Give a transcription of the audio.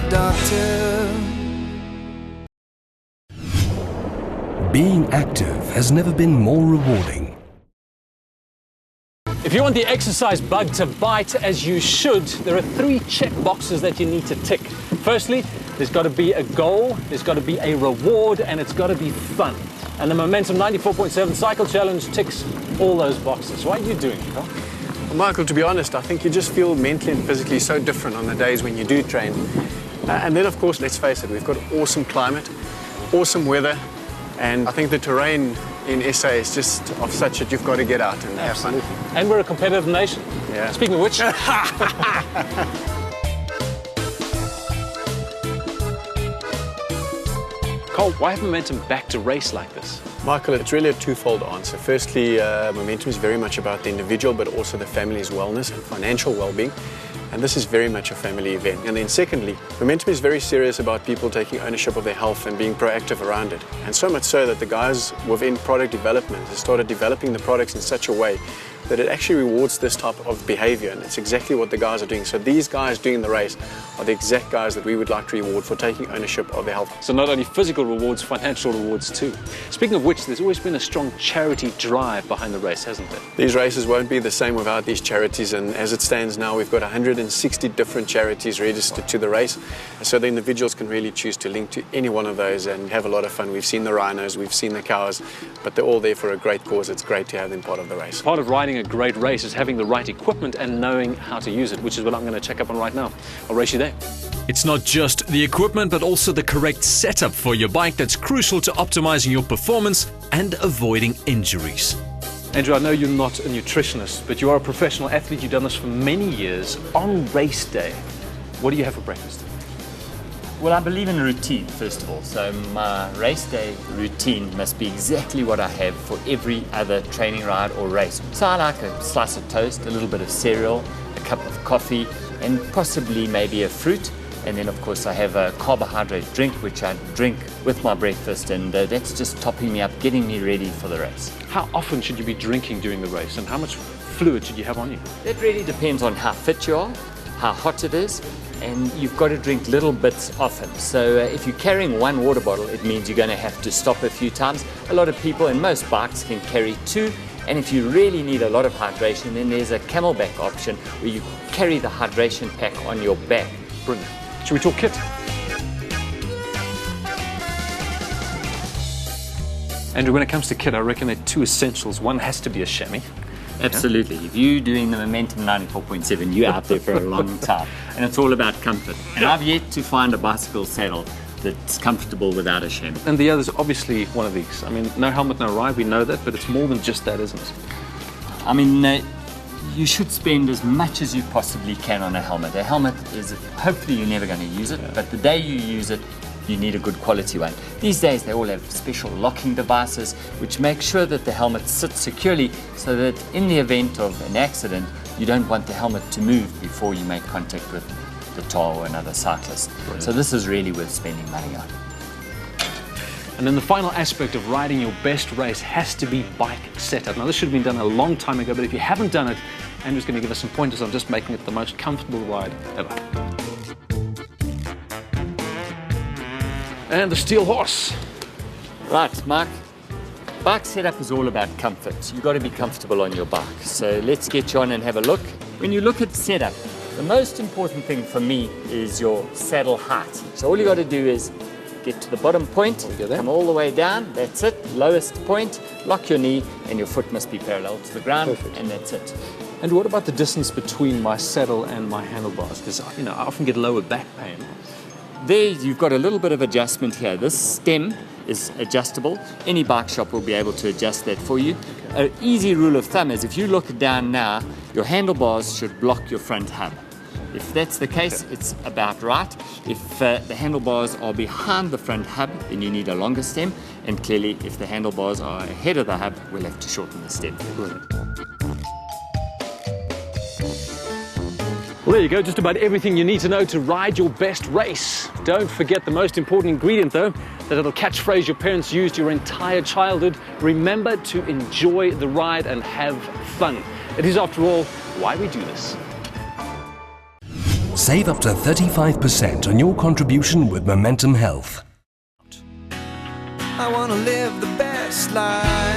doctor. Being active has never been more rewarding. If you want the exercise bug to bite as you should, there are 3 check boxes that you need to tick. Firstly, there's got to be a goal, there's got to be a reward, and it's got to be fun. And the Momentum 94.7 Cycle Challenge ticks all those boxes. Why are you doing it, Carl? Well, Michael, to be honest, I think you just feel mentally and physically so different on the days when you do train. And then, of course, let's face it, we've got awesome climate, awesome weather, and I think the terrain in SA is just of such that you've got to get out and have fun. And we're a competitive nation. Yeah. Speaking of which... Carl, why have Momentum back to race like this? Michael, it's really a twofold answer. Firstly, Momentum is very much about the individual, but also the family's wellness and financial well-being. And this is very much a family event. And then secondly, Momentum is very serious about people taking ownership of their health and being proactive around it. And so much so that the guys within product development have started developing the products in such a way that it actually rewards this type of behavior, and it's exactly what the guys are doing. So these guys doing the race are the exact guys that we would like to reward for taking ownership of their health. So not only physical rewards, financial rewards too. Speaking of which, there's always been a strong charity drive behind the race, hasn't there? These races won't be the same without these charities, and as it stands now, we've got 160 different charities registered to the race, so the individuals can really choose to link to any one of those and have a lot of fun. We've seen the rhinos, we've seen the cows, but they're all there for a great cause. It's great to have them part of the race. Part of riding a great race is having the right equipment and knowing how to use it, which is what I'm going to check up on right now. I'll race you there. It's not just the equipment, but also the correct setup for your bike that's crucial to optimizing your performance and avoiding injuries. Andrew, I know you're not a nutritionist, but you are a professional athlete. You've done this for many years. On race day, what do you have for breakfast? Well, I believe in routine, first of all. So my race day routine must be exactly what I have for every other training ride or race. So I like a slice of toast, a little bit of cereal, a cup of coffee, and possibly maybe a fruit. And then, of course, I have a carbohydrate drink, which I drink with my breakfast, and that's just topping me up, getting me ready for the race. How often should you be drinking during the race, and how much fluid should you have on you? That really depends on how fit you are, how hot it is, and you've got to drink little bits often. So if you're carrying 1 water bottle, it means you're going to have to stop a few times. A lot of people and most bikes can carry 2, and if you really need a lot of hydration, then there's a camelback option where you carry the hydration pack on your back. Brilliant. Should we talk kit? Andrew, when it comes to kit, I reckon there are 2 essentials. One has to be a chamois. Absolutely. If you're doing the Momentum 94.7, you're out there for a long time. And it's all about comfort. And I've yet to find a bicycle saddle that's comfortable without a chamois. And the other's obviously one of these. I mean, no helmet, no ride, we know that, but it's more than just that, isn't it? I mean, you should spend as much as you possibly can on a helmet. A helmet is, hopefully you're never going to use it, but the day you use it, you need a good quality one. These days they all have special locking devices which make sure that the helmet sits securely so that in the event of an accident you don't want the helmet to move before you make contact with the tar or another cyclist. Brilliant. So this is really worth spending money on. And then the final aspect of riding your best race has to be bike setup. Now this should have been done a long time ago, but if you haven't done it, Andrew's going to give us some pointers on just making it the most comfortable ride ever. And the steel horse. Right, Mark. Bike setup is all about comfort. You've got to be comfortable on your bike. So let's get you on and have a look. When you look at setup, the most important thing for me is your saddle height. So all you got to do is get to the bottom point, come all the way down, that's it, lowest point, lock your knee, and your foot must be parallel to the ground. Perfect. And that's it. And what about the distance between my saddle and my handlebars? Because, you know, I often get lower back pain. There you've got a little bit of adjustment here. This stem is adjustable. Any bike shop will be able to adjust that for you. An easy rule of thumb is if you look down now, your handlebars should block your front hub. If that's the case, it's about right. If the handlebars are behind the front hub, then you need a longer stem. And clearly, if the handlebars are ahead of the hub, we'll have to shorten the stem. Well, there you go, just about everything you need to know to ride your best race. Don't forget the most important ingredient, though, that little catchphrase your parents used your entire childhood. Remember to enjoy the ride and have fun. It is, after all, why we do this. Save up to 35% on your contribution with Momentum Health. I want to live the best life.